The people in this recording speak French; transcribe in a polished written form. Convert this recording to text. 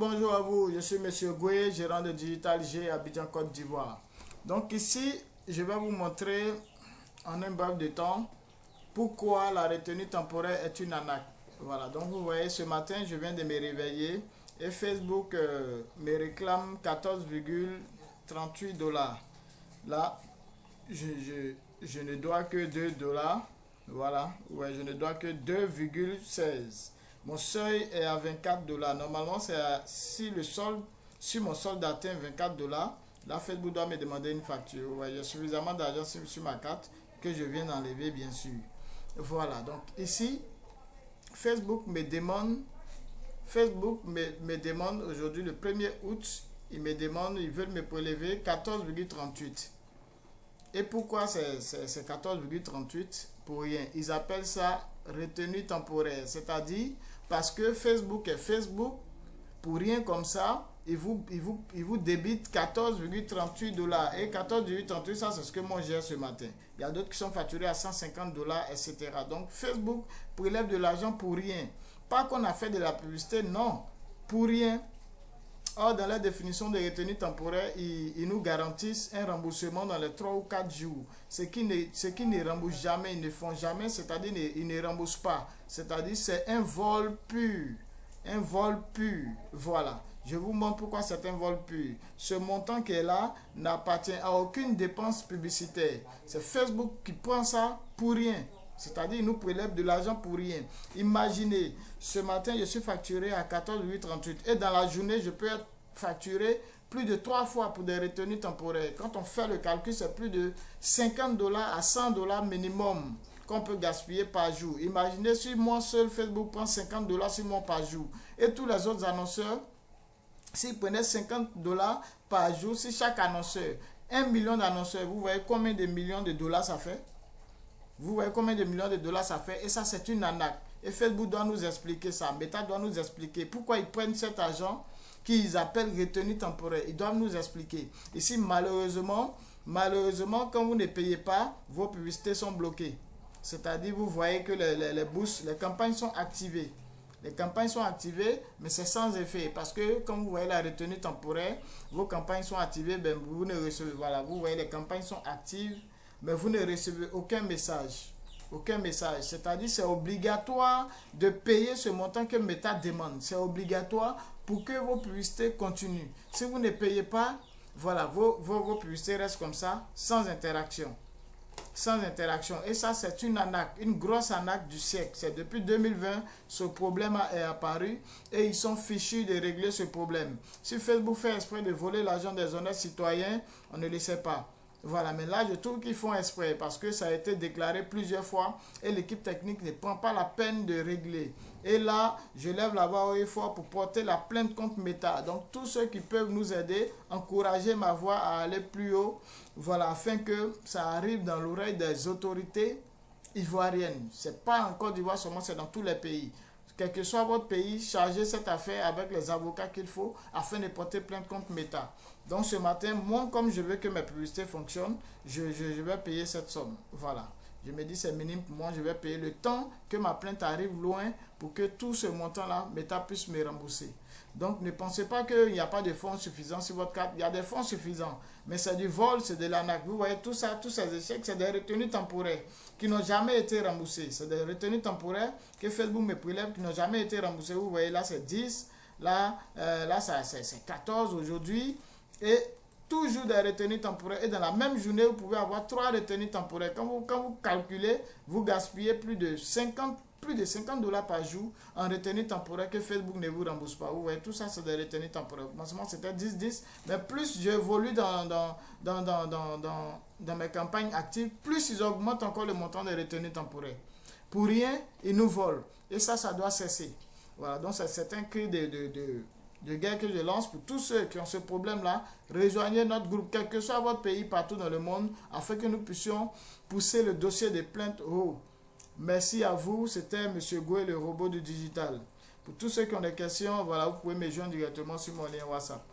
bonjour à vous, je suis Monsieur Goué, gérant de Digital G à Abidjan, Côte d'Ivoire. Donc ici, je vais vous montrer en un bref de temps pourquoi la retenue temporaire est une arnaque. Voilà, donc vous voyez, ce matin, je viens de me réveiller et Facebook me réclame 14,38 $. Là, je ne dois que 2 $. Voilà, ouais, je ne dois que 2,16. Mon seuil est à 24 $. Normalement, c'est si mon solde atteint 24 $, là, Facebook doit me demander une facture. Ouais, j'ai suffisamment d'argent sur ma carte que je viens d'enlever, bien sûr. Voilà, donc ici, Facebook me demande aujourd'hui, le 1er août, ils veulent me prélever 14,38. Et pourquoi c'est 14,38? Pour rien. Ils appellent ça retenue temporaire. C'est-à-dire, parce que Facebook est Facebook, pour rien comme ça, ils vous débitent 14,38 $. Et 14,38, ça c'est ce que moi j'ai ce matin. Il y a d'autres qui sont facturés à 150 $, etc. Donc Facebook prélève de l'argent pour rien. Pas qu'on a fait de la publicité, non. Pour rien. Or, dans la définition de retenue temporaire, ils nous garantissent un remboursement dans les 3 ou 4 jours. Ce qui ne remboursent jamais, ils ne font jamais, c'est-à-dire ils ne remboursent pas. C'est-à-dire c'est un vol pur. Un vol pur. Voilà. Je vous montre pourquoi c'est un vol pur. Ce montant qui est là n'appartient à aucune dépense publicitaire. C'est Facebook qui prend ça pour rien. C'est-à-dire, il nous prélève de l'argent pour rien. Imaginez, ce matin, je suis facturé à 14,38 $. Et dans la journée, je peux être facturé plus de 3 fois pour des retenues temporaires. Quand on fait le calcul, c'est plus de 50 $ à 100 $ minimum qu'on peut gaspiller par jour. Imaginez si moi seul, Facebook prend 50 $ sur moi par jour. Et tous les autres annonceurs, s'ils prenaient 50 $ par jour, si chaque annonceur, 1 million d'annonceurs, vous voyez combien de millions de dollars ça fait? Vous voyez combien de millions de dollars ça fait? Et ça, c'est une arnaque. Et Facebook doit nous expliquer ça. Meta doit nous expliquer pourquoi ils prennent cet argent qu'ils appellent retenue temporaire. Ils doivent nous expliquer. Ici, malheureusement, quand vous ne payez pas, vos publicités sont bloquées. C'est-à-dire, vous voyez que les bourses, les campagnes sont activées. Les campagnes sont activées, mais c'est sans effet. Parce que, comme vous voyez la retenue temporaire, vos campagnes sont activées, ben, vous ne recevez. Voilà, vous voyez, les campagnes sont actives, mais vous ne recevez aucun message. Aucun message. C'est-à-dire c'est obligatoire de payer ce montant que Meta demande. C'est obligatoire pour que vos publicités continuent. Si vous ne payez pas, voilà, vos publicités restent comme ça, sans interaction. Sans interaction. Et ça, c'est une arnaque, une grosse arnaque du siècle. C'est depuis 2020, ce problème est apparu et ils sont fichus de régler ce problème. Si Facebook fait exprès de voler l'argent des honnêtes citoyens, on ne le sait pas. Voilà, mais là, je trouve qu'ils font exprès parce que ça a été déclaré plusieurs fois et l'équipe technique ne prend pas la peine de régler. Et là, je lève la voix haut et fort pour porter la plainte contre Meta. Donc, tous ceux qui peuvent nous aider, encourager ma voix à aller plus haut, voilà, afin que ça arrive dans l'oreille des autorités ivoiriennes. Ce n'est pas en Côte d'Ivoire seulement, c'est dans tous les pays. Quel que soit votre pays, chargez cette affaire avec les avocats qu'il faut afin de porter plainte contre Meta. Donc ce matin, moi, comme je veux que mes publicités fonctionnent, je vais payer cette somme. Voilà. Je me dis c'est minime pour moi, je vais payer le temps que ma plainte arrive loin pour que tout ce montant-là, Meta puisse me rembourser. Donc ne pensez pas qu'il n'y a pas de fonds suffisants sur votre carte. Il y a des fonds suffisants, mais c'est du vol, c'est de l'arnaque. Vous voyez tout ça, tous ces échecs, c'est des retenues temporaires qui n'ont jamais été remboursées. C'est des retenues temporaires que Facebook me prélève qui n'ont jamais été remboursées. Vous voyez là c'est 10, là c'est 14 aujourd'hui. Et toujours des retenues temporaires. Et dans la même journée, vous pouvez avoir 3 retenues temporaires. Quand vous calculez, vous gaspillez plus de 50 $ par jour en retenue temporaire que Facebook ne vous rembourse pas. Vous voyez, tout ça, c'est des retenues temporaires. Au commencement, c'était 10-10. Mais plus j'évolue dans mes campagnes actives, plus ils augmentent encore le montant des retenues temporaires. Pour rien, ils nous volent. Et ça doit cesser. Voilà, donc c'est un cri de guerre que je lance pour tous ceux qui ont ce problème-là. Rejoignez notre groupe, quel que soit votre pays, partout dans le monde, afin que nous puissions pousser le dossier de plainte haut. Merci à vous, c'était M. Goué, le robot du digital. Pour tous ceux qui ont des questions, voilà, vous pouvez me joindre directement sur mon lien WhatsApp.